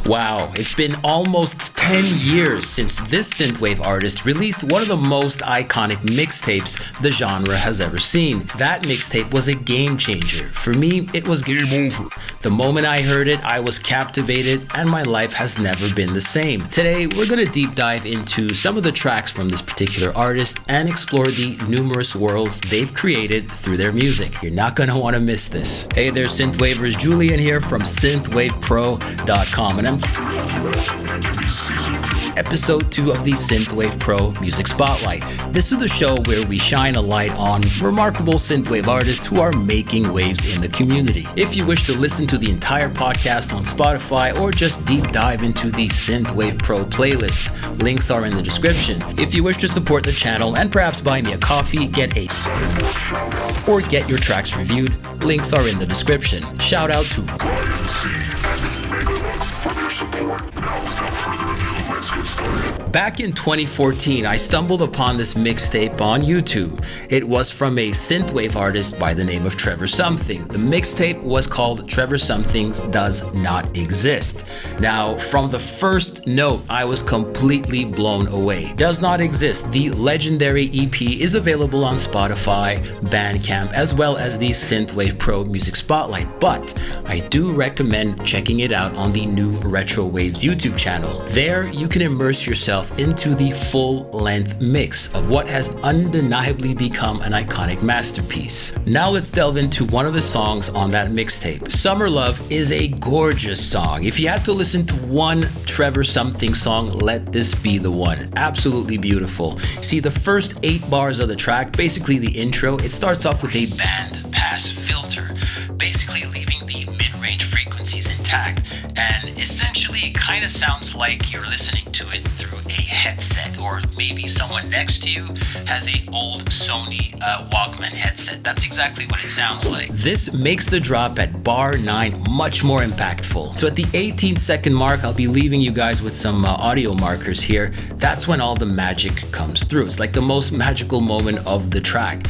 Wow, it's been almost 10 years since this synthwave artist released one of the most iconic mixtapes the genre has ever seen. That mixtape was a game changer. For me, it was game over. The moment I heard it, I was captivated and my life has never been the same. Today, we're gonna deep dive into some of the tracks from this particular artist and explore the numerous worlds they've created through their music. You're not gonna wanna miss this. Hey there, Synthwavers, Julian here from SynthwavePro.com, and I'm Episode 2 of the SynthwavePro Music Spotlight. This is the show where we shine a light on remarkable synthwave artists who are making waves in the community. If you wish to listen to the entire podcast on Spotify or just deep dive into the Synthwave Pro playlist, links are in the description. If you wish to support the channel and perhaps buy me a coffee, get your tracks reviewed, links are in the description. Shout out to Back in 2014, I stumbled upon this mixtape on YouTube. It was from a synthwave artist by the name of Trevor Something. The mixtape was called Trevor Something's Does Not Exist. Now, from the first note, I was completely blown away. Does Not Exist, the legendary EP, is available on Spotify, Bandcamp, as well as the Synthwave Pro Music Spotlight, but I do recommend checking it out on the new Retrowave's YouTube channel. There, you can immerse yourself into the full-length mix of what has undeniably become an iconic masterpiece. Now let's delve into one of the songs on that mixtape. Summer Love is a gorgeous song. If you had to listen to one Trevor Something song, let this be the one. Absolutely beautiful. See, the first 8 bars of the track, basically the intro, it starts off with a band pass filter, basically leaving the mid-range frequencies intact, and essentially it kind of sounds like you're listening to it through a headset, or maybe someone next to you has a old Sony Walkman headset. That's exactly what it sounds like. This makes the drop at bar 9 much more impactful. So at the 18-second mark, I'll be leaving you guys with some audio markers here. That's when all the magic comes through. It's like the most magical moment of the track.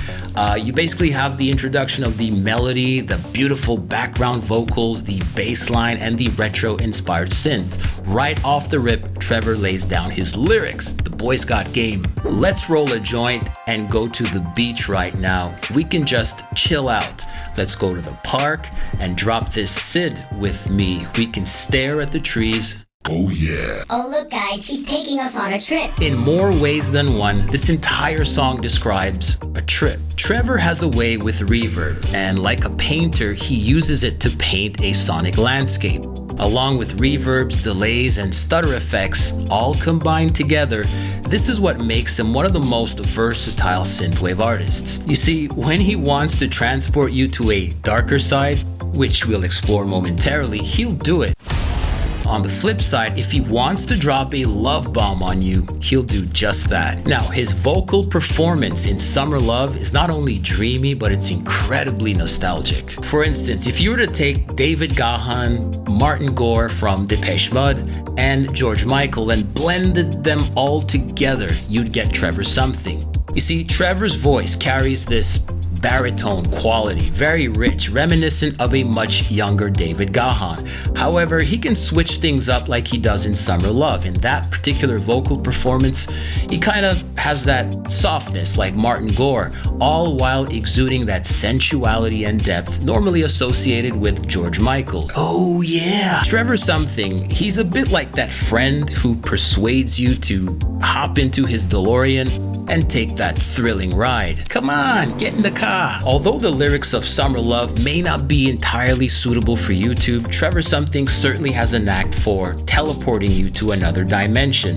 You basically have the introduction of the melody, the beautiful background vocals, the bass line, and the retro-inspired synth. Right off the rip, Trevor lays down his lyrics. The boy's got game. Let's roll a joint and go to the beach right now. We can just chill out. Let's go to the park and drop this Sid with me. We can stare at the trees. Oh yeah. Oh look guys, he's taking us on a trip. In more ways than one, this entire song describes a trip. Trevor has a way with reverb, and like a painter, he uses it to paint a sonic landscape. Along with reverbs, delays, and stutter effects, all combined together, this is what makes him one of the most versatile synthwave artists. You see, when he wants to transport you to a darker side, which we'll explore momentarily, he'll do it. On the flip side, if he wants to drop a love bomb on you, he'll do just that. Now, his vocal performance in Summer Love is not only dreamy, but it's incredibly nostalgic. For instance, if you were to take David Gahan, Martin Gore from Depeche Mode, and George Michael and blended them all together, you'd get Trevor Something. You see, Trevor's voice carries this baritone quality, very rich, reminiscent of a much younger David Gahan. However, he can switch things up like he does in Summer Love. In that particular vocal performance, he kind of has that softness like Martin Gore, all while exuding that sensuality and depth normally associated with George Michael. Oh yeah! Trevor Something, he's a bit like that friend who persuades you to hop into his DeLorean and take that thrilling ride. Come on, get in the car. Although the lyrics of Summer Love may not be entirely suitable for YouTube, Trevor Something certainly has a knack for teleporting you to another dimension,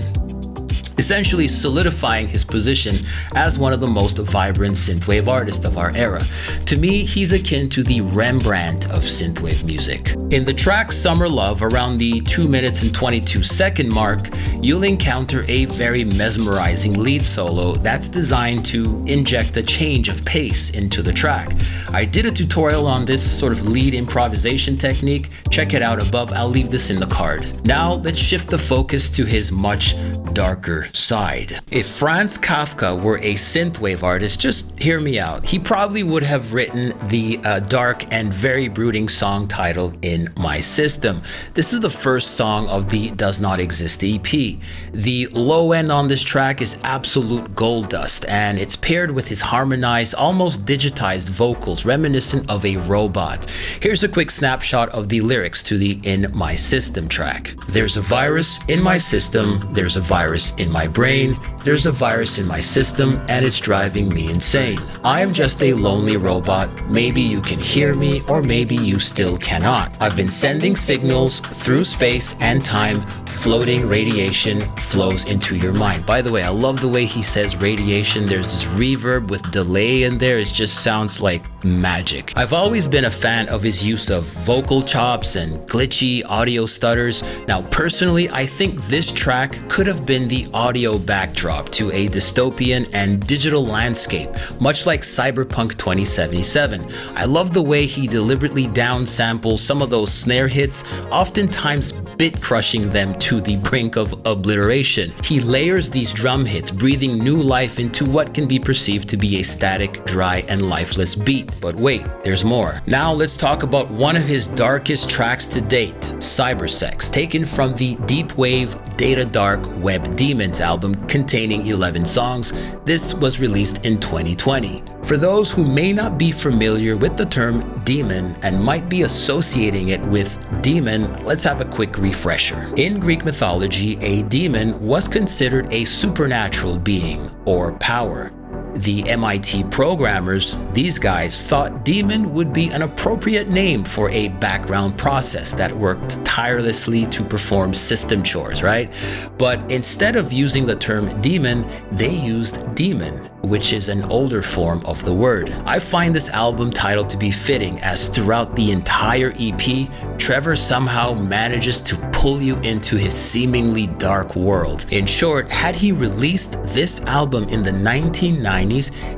essentially solidifying his position as one of the most vibrant synthwave artists of our era. To me, he's akin to the Rembrandt of synthwave music. In the track Summer Love, around the 2 minutes and 22-second mark, you'll encounter a very mesmerizing lead solo that's designed to inject a change of pace into the track. I did a tutorial on this sort of lead improvisation technique. Check it out above. I'll leave this in the card. Now, let's shift the focus to his much darker darker side. If Franz Kafka were a synthwave artist, just hear me out. He probably would have written the dark and very brooding song titled In My System. This is the first song of the Does Not Exist EP. The low end on this track is absolute gold dust, and it's paired with his harmonized, almost digitized vocals reminiscent of a robot. Here's a quick snapshot of the lyrics to the In My System track. There's a virus in my system, there's a virus in my brain, there's a virus in my system, and it's driving me insane. I am just a lonely robot. Maybe you can hear me, or maybe you still cannot. I've been sending signals through space and time. Floating radiation flows into your mind. By the way, I love the way he says radiation. There's this reverb with delay in there. It just sounds like magic. I've always been a fan of his use of vocal chops and glitchy audio stutters. Now, personally, I think this track could have been the audio backdrop to a dystopian and digital landscape, much like Cyberpunk 2077. I love the way he deliberately downsamples some of those snare hits, oftentimes bit crushing them to the brink of obliteration. He layers these drum hits, breathing new life into what can be perceived to be a static, dry, and lifeless beat. But wait, there's more. Now let's talk about one of his darkest tracks to date, Cybersex, taken from the Deep Wave Data Dark Web Demons album containing 11 songs. This was released in 2020. For those who may not be familiar with the term demon and might be associating it with demon, let's have a quick refresher. In Greek mythology, a demon was considered a supernatural being or power. The MIT programmers, these guys, thought demon would be an appropriate name for a background process that worked tirelessly to perform system chores, right? But instead of using the term demon, they used demon, which is an older form of the word. I find this album title to be fitting, as throughout the entire EP, Trevor somehow manages to pull you into his seemingly dark world. In short, had he released this album in the 1990s,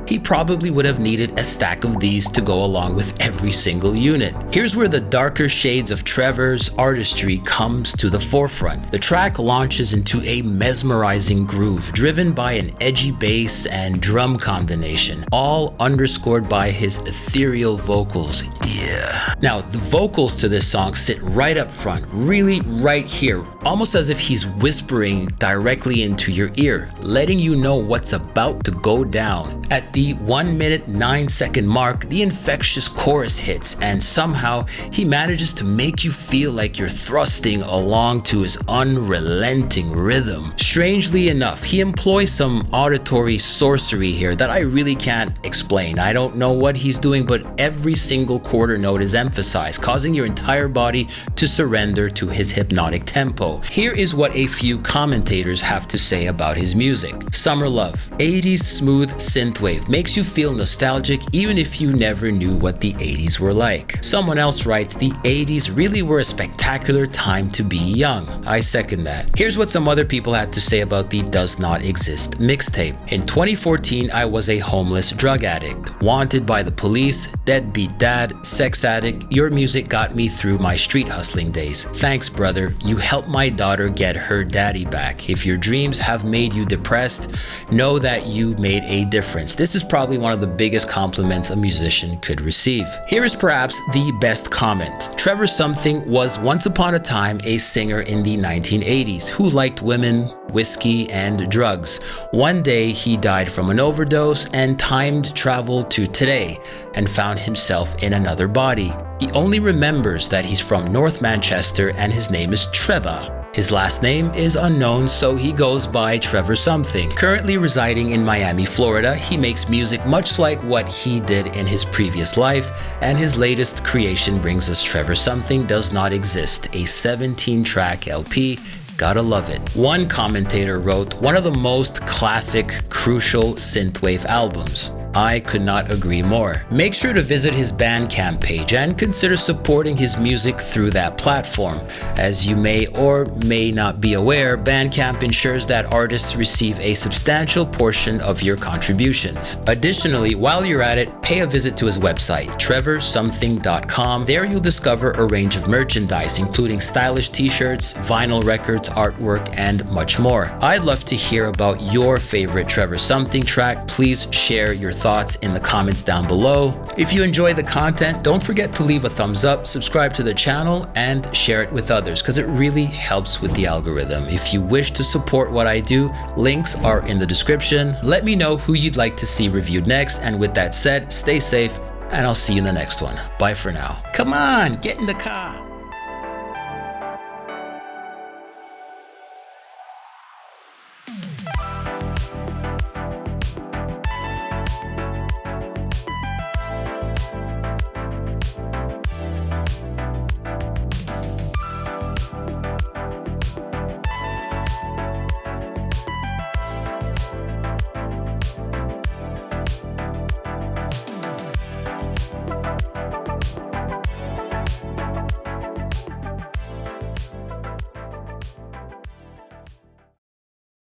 he probably would have needed a stack of these to go along with every single unit. Here's where the darker shades of Trevor's artistry comes to the forefront. The track launches into a mesmerizing groove, driven by an edgy bass and drum combination, all underscored by his ethereal vocals. Yeah. Now, the vocals to this song sit right up front, really right here, almost as if he's whispering directly into your ear, letting you know what's about to go down. At the 1 minute 9 second mark, the infectious chorus hits, and somehow he manages to make you feel like you're thrusting along to his unrelenting rhythm. Strangely enough, he employs some auditory sorcery here that I really can't explain. I don't know what he's doing, but every single quarter note is emphasized, causing your entire body to surrender to his hypnotic tempo. Here is what a few commentators have to say about his music. Summer Love, 80s smooth synthwave, makes you feel nostalgic even if you never knew what the 80s were like. Someone else writes, the 80s really were a spectacular time to be young. I second that. Here's what some other people had to say about the Does Not Exist mixtape. In 2014, I was a homeless drug addict, wanted by the police, deadbeat dad, sex addict. Your music got me through my street hustling days. Thanks, brother. You helped my daughter get her daddy back. If your dreams have made you depressed, know that you made a difference. This is probably one of the biggest compliments a musician could receive. Here is perhaps the best comment. Trevor Something was once upon a time a singer in the 1980s who liked women, whiskey, and drugs. One day he died from an overdose and timed traveled to today and found himself in another body. He only remembers that he's from North Manchester and his name is Trevor. His last name is unknown, so he goes by Trevor Something. Currently residing in Miami, Florida, he makes music much like what he did in his previous life, and his latest creation brings us Trevor Something Does Not Exist, a 17-track LP. Gotta love it. One commentator wrote, one of the most classic, crucial synthwave albums. I could not agree more. Make sure to visit his Bandcamp page and consider supporting his music through that platform. As you may or may not be aware, Bandcamp ensures that artists receive a substantial portion of your contributions. Additionally, while you're at it, pay a visit to his website, trevorsomething.com. There you'll discover a range of merchandise, including stylish t-shirts, vinyl records, artwork, and much more. I'd love to hear about your favorite Trevor Something track. Please share your thoughts in the comments down below. If you enjoy the content, don't forget to leave a thumbs up, subscribe to the channel, and share it with others because it really helps with the algorithm. If you wish to support what I do, links are in the description. Let me know who you'd like to see reviewed next, and with that said, stay safe, and I'll see you in the next one. Bye for now. Come on, get in the car.